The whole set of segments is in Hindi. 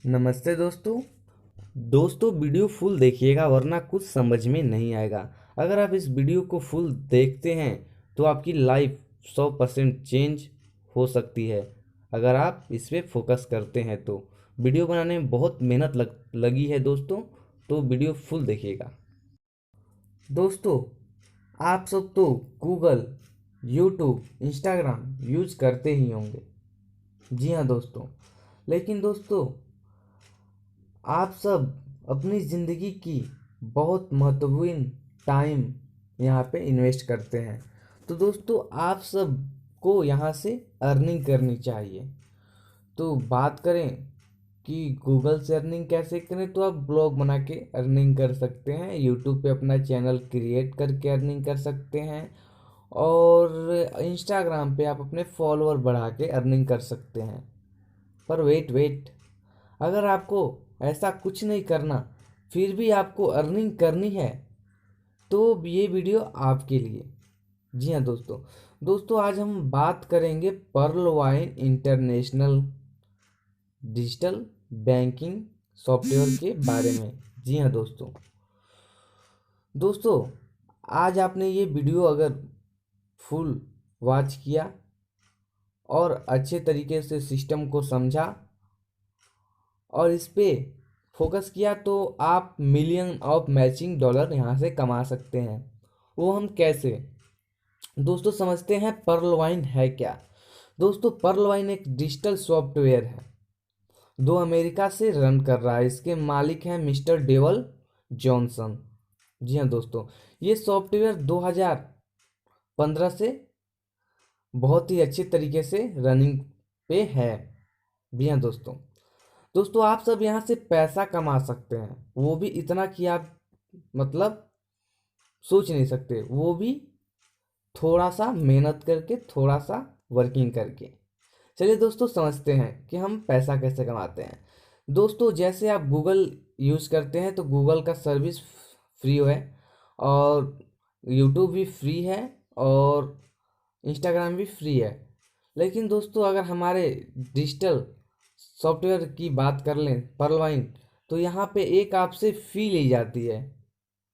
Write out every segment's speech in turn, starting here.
नमस्ते दोस्तों वीडियो फुल देखिएगा वरना कुछ समझ में नहीं आएगा। अगर आप इस वीडियो को फुल देखते हैं तो आपकी लाइफ 100% चेंज हो सकती है। अगर आप इस पे फोकस करते हैं तो वीडियो बनाने में बहुत मेहनत लगी है दोस्तों, तो वीडियो फुल देखिएगा। दोस्तों, आप सब तो गूगल, यूट्यूब, इंस्टाग्राम यूज करते ही होंगे। जी हाँ दोस्तों, लेकिन दोस्तों आप सब अपनी ज़िंदगी की बहुत महत्वपूर्ण टाइम यहाँ पे इन्वेस्ट करते हैं। तो दोस्तों आप सब को यहाँ से अर्निंग करनी चाहिए। तो बात करें कि गूगल से अर्निंग कैसे करें, तो आप ब्लॉग बना के अर्निंग कर सकते हैं, यूट्यूब पे अपना चैनल क्रिएट करके अर्निंग कर सकते हैं, और इंस्टाग्राम पे आप अपने फॉलोअर बढ़ा के अर्निंग कर सकते हैं। पर वेट, अगर आपको ऐसा कुछ नहीं करना फिर भी आपको अर्निंग करनी है तो ये वीडियो आपके लिए। जी हाँ दोस्तों आज हम बात करेंगे Pearl Vine International digital banking software के बारे में। जी हाँ दोस्तों आज आपने ये वीडियो अगर फुल वॉच किया और अच्छे तरीके से सिस्टम को समझा और इस पे फोकस किया तो आप मिलियन ऑफ मैचिंग डॉलर यहाँ से कमा सकते हैं। वो हम कैसे? दोस्तों समझते हैं पर्ल वाइन है क्या। दोस्तों पर्ल वाइन एक डिजिटल सॉफ्टवेयर है, दो अमेरिका से रन कर रहा है। इसके मालिक हैं मिस्टर डेवल जॉनसन। जी हाँ दोस्तों, ये सॉफ्टवेयर 2015 से बहुत ही अच्छे तरीके से रनिंग पे है। जी हाँ दोस्तों आप सब यहाँ से पैसा कमा सकते हैं, वो भी इतना कि आप मतलब सोच नहीं सकते, वो भी थोड़ा सा मेहनत करके, थोड़ा सा वर्किंग करके। चलिए दोस्तों समझते हैं कि हम पैसा कैसे कमाते हैं। दोस्तों जैसे आप गूगल यूज़ करते हैं तो गूगल का सर्विस फ्री है, और यूट्यूब भी फ्री है, और इंस्टाग्राम भी फ्री है। लेकिन दोस्तों अगर हमारे डिजिटल सॉफ्टवेयर की बात कर लें पर्लवाइन, तो यहाँ पे एक आपसे फ़ी ली जाती है।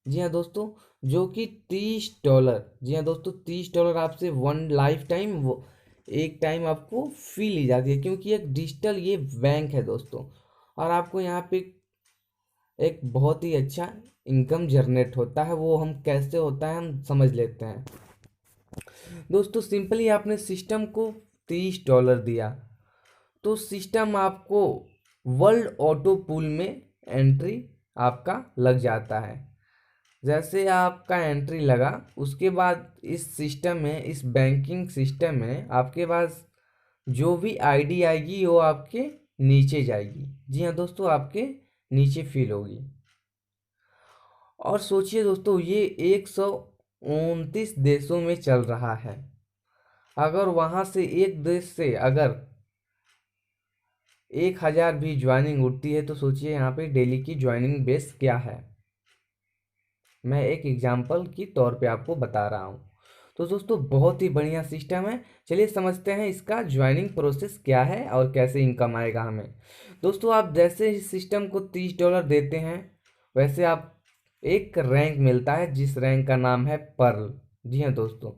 जी हाँ दोस्तों, जो कि $30। जी हाँ दोस्तों, $30 आपसे वन लाइफ टाइम, वो एक टाइम आपको फ़ी ली जाती है, क्योंकि एक डिजिटल ये बैंक है दोस्तों। और आपको यहाँ पे एक बहुत ही अच्छा इनकम जनरेट होता है। वो हम कैसे होता है हम समझ लेते हैं। दोस्तों सिंपली आपने सिस्टम को $30 दिया तो सिस्टम आपको वर्ल्ड ऑटो पूल में एंट्री आपका लग जाता है। जैसे आपका एंट्री लगा उसके बाद इस सिस्टम में, इस बैंकिंग सिस्टम में आपके पास जो भी आईडी आएगी वो आपके नीचे जाएगी। जी हाँ दोस्तों, आपके नीचे फिल होगी। और सोचिए दोस्तों ये 129 देशों में चल रहा है। अगर वहाँ से एक देश से अगर 1000 भी ज्वाइनिंग उठती है तो सोचिए यहाँ पे डेली की ज्वाइनिंग बेस क्या है। मैं एक एग्जांपल की तौर पे आपको बता रहा हूँ। तो दोस्तों बहुत ही बढ़िया सिस्टम है। चलिए समझते हैं इसका ज्वाइनिंग प्रोसेस क्या है और कैसे इनकम आएगा हमें। दोस्तों आप जैसे इस सिस्टम को $30 देते हैं वैसे आप एक रैंक मिलता है, जिस रैंक का नाम है पर्ल। जी हाँ दोस्तों,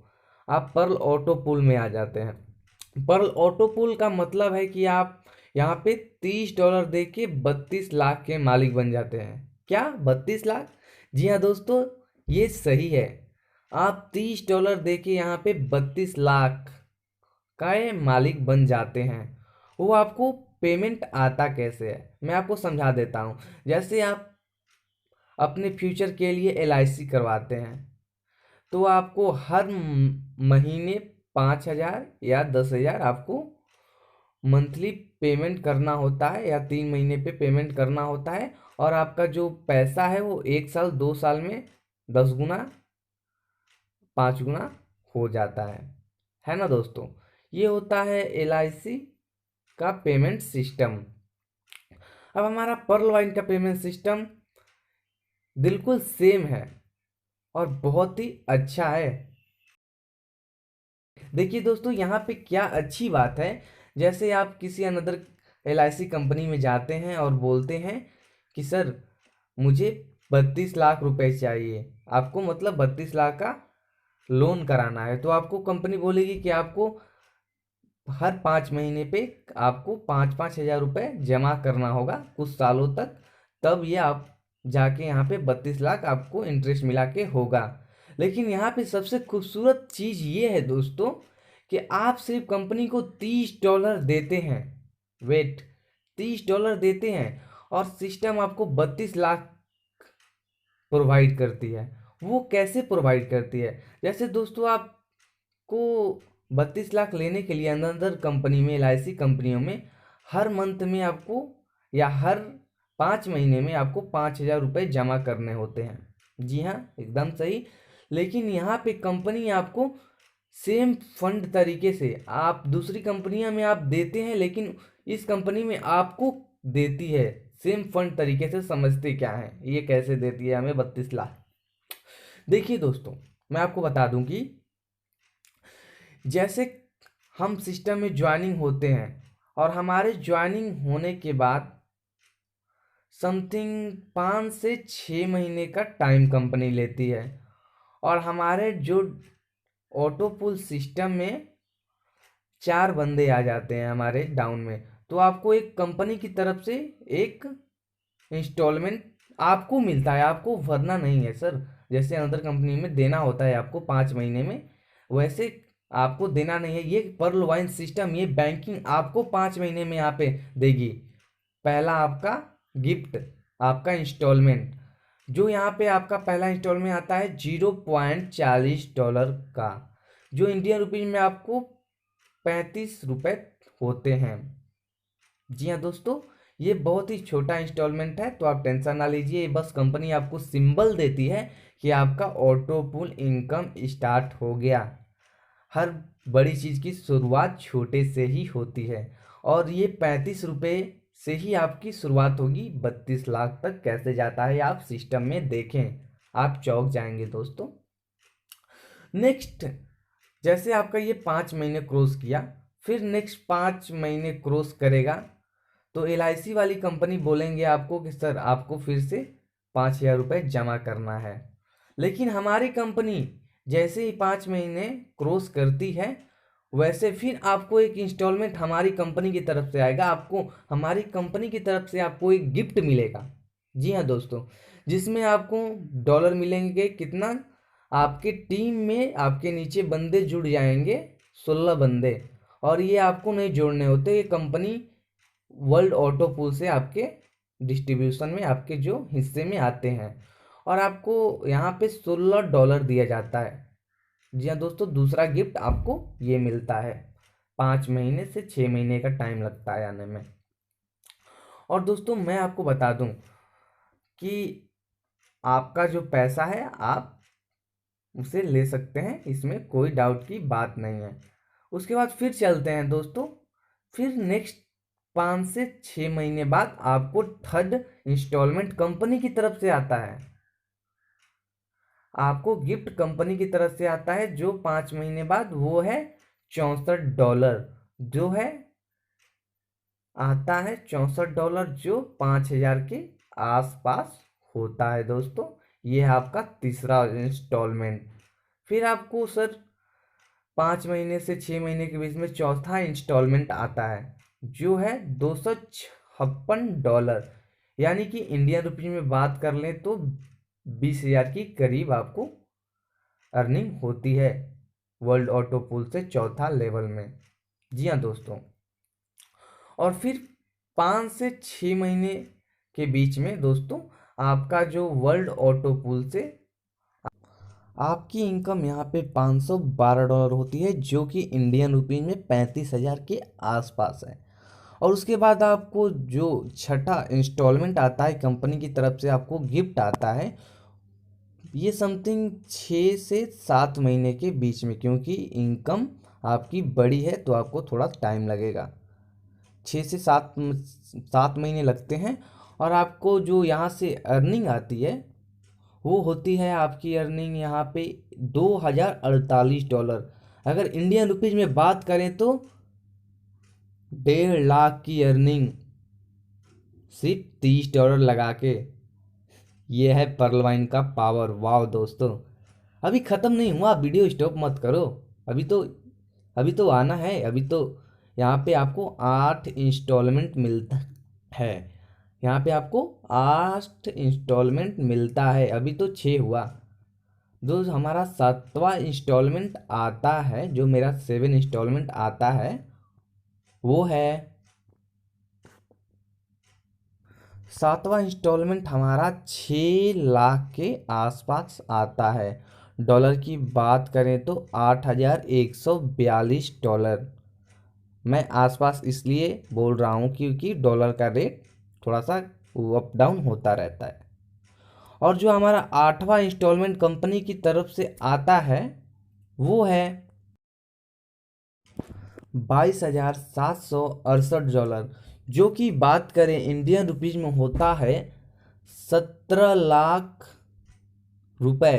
आप पर्ल ऑटो पूल में आ जाते हैं। पर्ल ऑटो पूल का मतलब है कि आप यहाँ पे $30 दे के 32 लाख के मालिक बन जाते हैं। क्या 32 लाख? जी हाँ दोस्तों, ये सही है। आप $30 दे के यहाँ पे 32 लाख का ये मालिक बन जाते हैं। वो आपको पेमेंट आता कैसे है मैं आपको समझा देता हूँ। जैसे आप अपने फ्यूचर के लिए LIC करवाते हैं तो आपको हर महीने 5,000 या 10,000 आपको मंथली पेमेंट करना होता है, या 3 महीने पे पेमेंट करना होता है। और आपका जो पैसा है वो 1 साल 2 साल में 10 गुना 5 गुना हो जाता है ना दोस्तों। ये होता है LIC का पेमेंट सिस्टम। अब हमारा पर्ल वाइन का पेमेंट सिस्टम बिल्कुल सेम है और बहुत ही अच्छा है। देखिए दोस्तों यहाँ पे क्या अच्छी बात है, जैसे आप किसी अनदर LIC कंपनी में जाते हैं और बोलते हैं कि सर मुझे 32 लाख रुपए चाहिए, आपको मतलब 32 लाख का लोन कराना है, तो आपको कंपनी बोलेगी कि आपको हर 5 महीने पे आपको 5-5 हज़ार रुपये जमा करना होगा कुछ सालों तक, तब ये आप जाके यहाँ पे 32 लाख आपको इंटरेस्ट मिला के होगा। लेकिन यहाँ पे सबसे खूबसूरत चीज़ ये है दोस्तों कि आप सिर्फ कंपनी को $30 देते हैं, वेट, $30 देते हैं और सिस्टम आपको 32 लाख प्रोवाइड करती है। वो कैसे प्रोवाइड करती है? जैसे दोस्तों आपको 32 लाख लेने के लिए अंदर कंपनी में, LIC कंपनियों में हर मंथ में आपको या हर 5 महीने में आपको 5,000 रुपये जमा करने होते हैं। जी हाँ, एकदम सही। लेकिन यहाँ पे कंपनी आपको सेम फंड तरीके से, आप दूसरी कंपनियां में आप देते हैं लेकिन इस कंपनी में आपको देती है सेम फंड तरीके से। समझते क्या है ये कैसे देती है हमें 32 लाख? देखिए दोस्तों, मैं आपको बता दूं कि जैसे हम सिस्टम में ज्वाइनिंग होते हैं और हमारे ज्वाइनिंग होने के बाद समथिंग 5 से 6 महीने का टाइम कंपनी लेती है और हमारे जो ऑटो पुल सिस्टम में 4 बंदे आ जाते हैं हमारे डाउन में, तो आपको एक कंपनी की तरफ से एक इंस्टॉलमेंट आपको मिलता है, आपको भरना नहीं है सर। जैसे अदर कंपनी में देना होता है आपको 5 महीने में, वैसे आपको देना नहीं है। ये पर्ल वाइन सिस्टम, ये बैंकिंग आपको 5 महीने में यहाँ पे देगी। पहला आपका गिफ्ट, आपका इंस्टॉलमेंट, जो यहाँ पे आपका पहला इंस्टॉलमेंट आता है $0.40 का, जो इंडियन रुपीज में आपको 35 रुपये होते हैं। जी हाँ दोस्तों, ये बहुत ही छोटा इंस्टॉलमेंट है, तो आप टेंशन ना लीजिए। बस कंपनी आपको सिंबल देती है कि आपका ऑटो पुल इनकम स्टार्ट हो गया। हर बड़ी चीज़ की शुरुआत छोटे से ही होती है और ये 35 रुपये से ही आपकी शुरुआत होगी। 32 लाख तक कैसे जाता है आप सिस्टम में देखें, आप चौंक जाएंगे दोस्तों। नेक्स्ट, जैसे आपका ये 5 महीने क्रॉस किया, फिर नेक्स्ट 5 महीने क्रॉस करेगा तो LIC वाली कंपनी बोलेंगे आपको कि सर आपको फिर से 5,000 रुपये जमा करना है। लेकिन हमारी कंपनी जैसे ही 5 महीने क्रॉस करती है, वैसे फिर आपको एक इंस्टॉलमेंट हमारी कंपनी की तरफ से आएगा। आपको हमारी कंपनी की तरफ से आपको एक गिफ्ट मिलेगा। जी हाँ दोस्तों, जिसमें आपको डॉलर मिलेंगे। कितना? आपके टीम में आपके नीचे बंदे जुड़ जाएंगे, 16 बंदे, और ये आपको नहीं जोड़ने होते। ये कंपनी वर्ल्ड ऑटो पूल से आपके डिस्ट्रीब्यूशन में, आपके जो हिस्से में आते हैं, और आपको यहाँ पे $16 दिया जाता है। जी हाँ दोस्तों, दूसरा गिफ्ट आपको ये मिलता है। 5 महीने से 6 महीने का टाइम लगता है आने में। और दोस्तों मैं आपको बता दूं कि आपका जो पैसा है आप उसे ले सकते हैं, इसमें कोई डाउट की बात नहीं है। उसके बाद फिर चलते हैं दोस्तों, फिर नेक्स्ट 5 से 6 महीने बाद आपको थर्ड इंस्टॉलमेंट कंपनी की तरफ से आता है। आपको गिफ्ट कंपनी की तरफ से आता है जो 5 महीने बाद, वो है $64, जो है आता है $64, जो 5,000 के आसपास होता है दोस्तों। ये है आपका तीसरा इंस्टॉलमेंट। फिर आपको सर 5 महीने से 6 महीने के बीच में चौथा इंस्टॉलमेंट आता है, जो है $256, यानी कि इंडियन रुपये में बात कर लें तो 20,000 की करीब आपको अर्निंग होती है वर्ल्ड ऑटो पूल से चौथा लेवल में। जी हाँ दोस्तों, और फिर 5 से 6 महीने के बीच में दोस्तों आपका जो वर्ल्ड ऑटो पूल से आपकी इनकम यहाँ पे $512 होती है, जो कि इंडियन रुपीज में 35,000 के आसपास है। और उसके बाद आपको जो छठा इंस्टॉलमेंट आता है कंपनी की तरफ से, आपको गिफ्ट आता है, ये समथिंग 6 से 7 महीने के बीच में, क्योंकि इनकम आपकी बड़ी है तो आपको थोड़ा टाइम लगेगा। 6 से 7 महीने लगते हैं। और आपको जो यहाँ से अर्निंग आती है वो होती है आपकी अर्निंग यहाँ पे $2,048। अगर इंडियन रुपीज में बात करें तो 1.5 लाख की अर्निंग सिर्फ $30 लगा के। ये है पर्ल वाइन का पावर। वाह दोस्तों, अभी ख़त्म नहीं हुआ, वीडियो स्टॉप मत करो। अभी तो आना है। अभी तो यहाँ पे आपको 8 इंस्टॉलमेंट मिलता है। यहाँ पे आपको 8 इंस्टॉलमेंट मिलता है। अभी तो 6 हुआ। जो हमारा 7वां इंस्टॉलमेंट आता है, जो मेरा 7 इंस्टॉलमेंट आता है, वो है 7वां इंस्टॉलमेंट हमारा 6 लाख के आसपास आता है। डॉलर की बात करें तो $8,142। मैं आसपास इसलिए बोल रहा हूँ क्योंकि डॉलर का रेट थोड़ा सा अप डाउन होता रहता है। और जो हमारा 8वां इंस्टॉलमेंट कंपनी की तरफ से आता है, वो है $22,768, जो कि बात करें इंडियन रुपीज में होता है 17 लाख रुपए।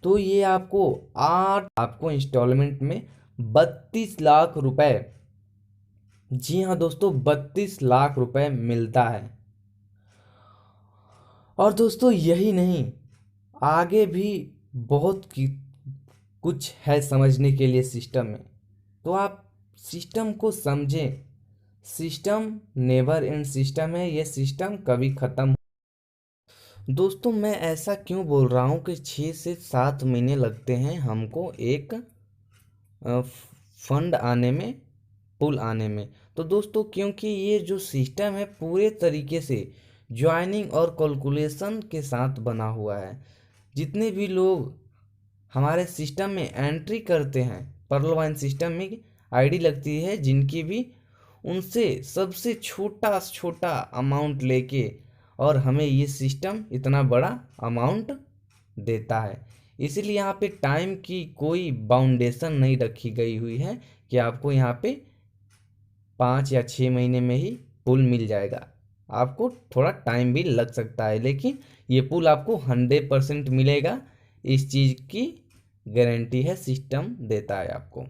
तो ये आपको इंस्टॉलमेंट में 32 लाख रुपए, जी हाँ दोस्तों, 32 लाख रुपए मिलता है। और दोस्तों यही नहीं, आगे भी बहुत कुछ है समझने के लिए सिस्टम में। तो आप सिस्टम को समझें। सिस्टम नेवर एंड सिस्टम है, ये सिस्टम कभी ख़त्म। दोस्तों मैं ऐसा क्यों बोल रहा हूँ कि 6 से 7 महीने लगते हैं हमको एक फंड आने में, पुल आने में। तो दोस्तों क्योंकि ये जो सिस्टम है पूरे तरीके से ज्वाइनिंग और कैलकुलेशन के साथ बना हुआ है। जितने भी लोग हमारे सिस्टम में एंट्री करते हैं, पर्ल वाइन सिस्टम में आईडी लगती है जिनकी भी, उनसे सबसे छोटा छोटा अमाउंट लेके और हमें ये सिस्टम इतना बड़ा अमाउंट देता है। इसलिए यहाँ पे टाइम की कोई बाउंडेशन नहीं रखी गई हुई है कि आपको यहाँ पे 5 या 6 महीने में ही पुल मिल जाएगा। आपको थोड़ा टाइम भी लग सकता है, लेकिन ये पुल आपको 100% मिलेगा। इस चीज़ की गारंटी है, सिस्टम देता है आपको।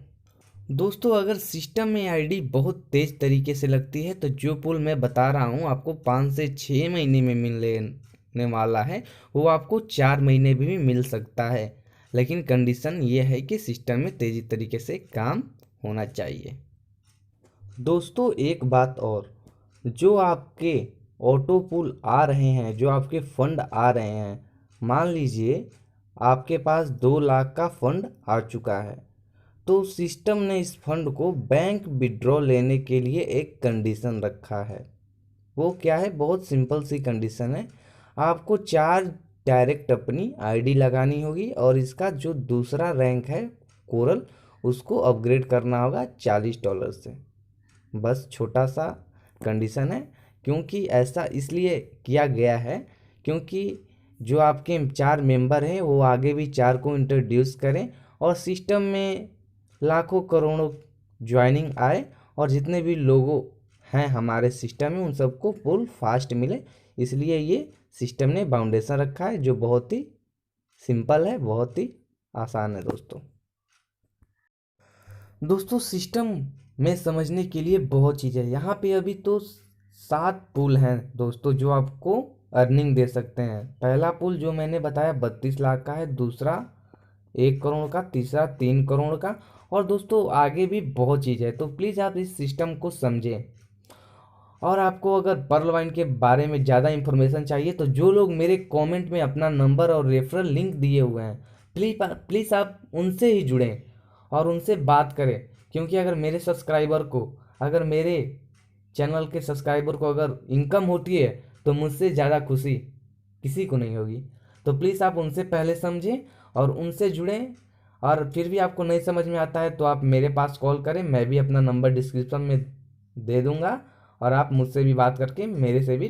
दोस्तों अगर सिस्टम में आईडी बहुत तेज़ तरीके से लगती है तो जो पुल मैं बता रहा हूँ आपको 5 से 6 महीने में मिलने वाला है, वो आपको 4 महीने भी मिल सकता है। लेकिन कंडीशन ये है कि सिस्टम में तेज़ी तरीके से काम होना चाहिए। दोस्तों एक बात और, जो आपके ऑटो पुल आ रहे हैं, जो आपके फंड आ रहे हैं, मान लीजिए आपके पास 2 लाख का फंड आ चुका है, तो सिस्टम ने इस फंड को बैंक विड्रॉ लेने के लिए एक कंडीशन रखा है। वो क्या है? बहुत सिंपल सी कंडीशन है। आपको 4 डायरेक्ट अपनी आईडी लगानी होगी और इसका जो दूसरा रैंक है कोरल, उसको अपग्रेड करना होगा $40 से। बस छोटा सा कंडीशन है। क्योंकि ऐसा इसलिए किया गया है क्योंकि जो आपके 4 मेंबर हैं वो आगे भी 4 को इंट्रोड्यूस करें और सिस्टम में लाखों करोड़ों ज्वाइनिंग आए और जितने भी लोगों हैं हमारे सिस्टम में उन सबको फुल फास्ट मिले। इसलिए ये सिस्टम ने बाउंडेशन रखा है जो बहुत ही सिंपल है, बहुत ही आसान है। दोस्तों सिस्टम में समझने के लिए बहुत चीज़ है। यहाँ पे अभी तो 7 पुल हैं दोस्तों जो आपको अर्निंग दे सकते हैं। पहला पुल जो मैंने बताया 32 लाख का है, दूसरा 1 करोड़ का, तीसरा 3 करोड़ का, और दोस्तों आगे भी बहुत चीज़ है। तो प्लीज़ आप इस सिस्टम को समझें। और आपको अगर पर्ल वाइन के बारे में ज़्यादा इन्फॉर्मेशन चाहिए तो जो लोग मेरे कमेंट में अपना नंबर और रेफरल लिंक दिए हुए हैं, प्लीज़ आप उनसे ही जुड़ें और उनसे बात करें। क्योंकि अगर मेरे चैनल के सब्सक्राइबर को अगर इनकम होती है तो मुझसे ज़्यादा खुशी किसी को नहीं होगी। तो प्लीज़ आप उनसे पहले समझें और उनसे जुड़ें। और फिर भी आपको नहीं समझ में आता है तो आप मेरे पास कॉल करें, मैं भी अपना नंबर डिस्क्रिप्शन में दे दूँगा और आप मुझसे भी बात करके मेरे से भी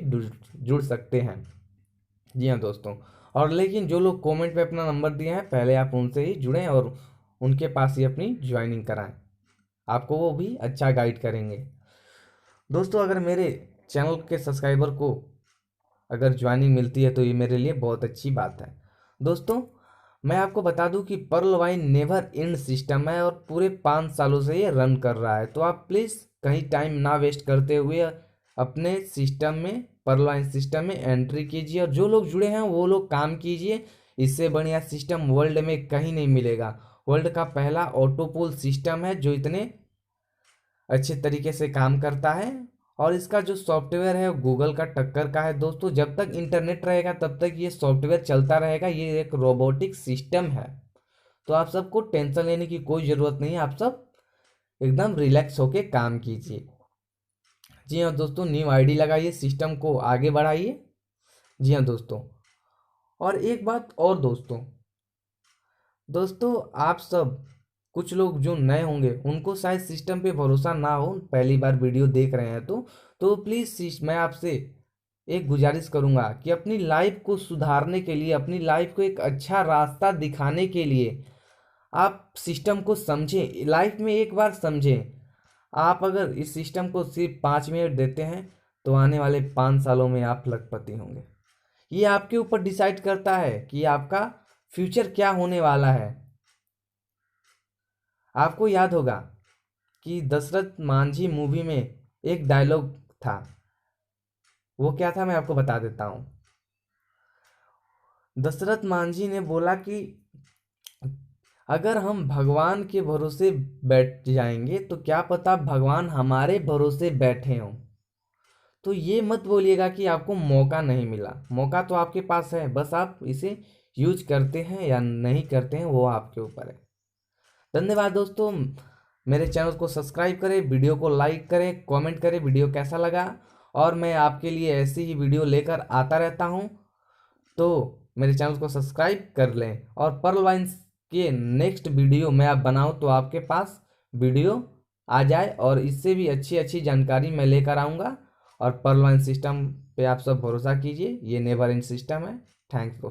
जुड़ सकते हैं। जी हाँ दोस्तों, और लेकिन जो लोग कमेंट में अपना नंबर दिए हैं पहले आप उनसे ही जुड़ें और उनके पास ही अपनी ज्वाइनिंग कराएं, आपको वो भी अच्छा गाइड करेंगे। दोस्तों अगर मेरे चैनल के सब्सक्राइबर को अगर ज्वाइनिंग मिलती है तो ये मेरे लिए बहुत अच्छी बात है। दोस्तों मैं आपको बता दूं कि pearl wine never end system है और पूरे 5 सालों से ये रन कर रहा है। तो आप प्लीज़ कहीं टाइम ना वेस्ट करते हुए अपने सिस्टम में, पर्लवाइन सिस्टम में एंट्री कीजिए और जो लोग जुड़े हैं वो लोग काम कीजिए। इससे बढ़िया सिस्टम वर्ल्ड में कहीं नहीं मिलेगा। वर्ल्ड का पहला ऑटोपोल सिस्टम है जो इतने अच्छे तरीके से काम करता है, और इसका जो सॉफ्टवेयर है गूगल का टक्कर का है दोस्तों। जब तक इंटरनेट रहेगा तब तक ये सॉफ्टवेयर चलता रहेगा। ये एक रोबोटिक सिस्टम है, तो आप सबको टेंशन लेने की कोई ज़रूरत नहीं है। आप सब एकदम रिलैक्स होके काम कीजिए। जी हाँ दोस्तों, न्यू आईडी लगाइए, सिस्टम को आगे बढ़ाइए। जी हाँ दोस्तों, और एक बात और दोस्तों आप सब, कुछ लोग जो नए होंगे उनको शायद सिस्टम पे भरोसा ना हो, पहली बार वीडियो देख रहे हैं तो प्लीज़ मैं आपसे एक गुजारिश करूंगा कि अपनी लाइफ को सुधारने के लिए, अपनी लाइफ को एक अच्छा रास्ता दिखाने के लिए आप सिस्टम को समझें, लाइफ में एक बार समझें। आप अगर इस सिस्टम को सिर्फ 5 मिनट देते हैं तो आने वाले 5 सालों में आप लखपति होंगे। ये आपके ऊपर डिसाइड करता है कि आपका फ्यूचर क्या होने वाला है। आपको याद होगा कि दशरथ मांझी मूवी में एक डायलॉग था, वो क्या था मैं आपको बता देता हूँ। दशरथ मांझी ने बोला कि अगर हम भगवान के भरोसे बैठ जाएंगे तो क्या पता भगवान हमारे भरोसे बैठे हों। तो ये मत बोलिएगा कि आपको मौका नहीं मिला, मौका तो आपके पास है, बस आप इसे यूज करते हैं या नहीं करते हैं वो आपके ऊपर है। धन्यवाद दोस्तों, मेरे चैनल को सब्सक्राइब करें, वीडियो को लाइक करें, कमेंट करें वीडियो कैसा लगा, और मैं आपके लिए ऐसी ही वीडियो लेकर आता रहता हूं, तो मेरे चैनल को सब्सक्राइब कर लें। और पर्ल वाइन्स के नेक्स्ट वीडियो मैं आप बनाऊं तो आपके पास वीडियो आ जाए, और इससे भी अच्छी अच्छी जानकारी मैं लेकर आऊँगा। और पर्ल वाइन सिस्टम पे आप सब भरोसा कीजिए, ये नेवर एंड सिस्टम है। थैंक्स।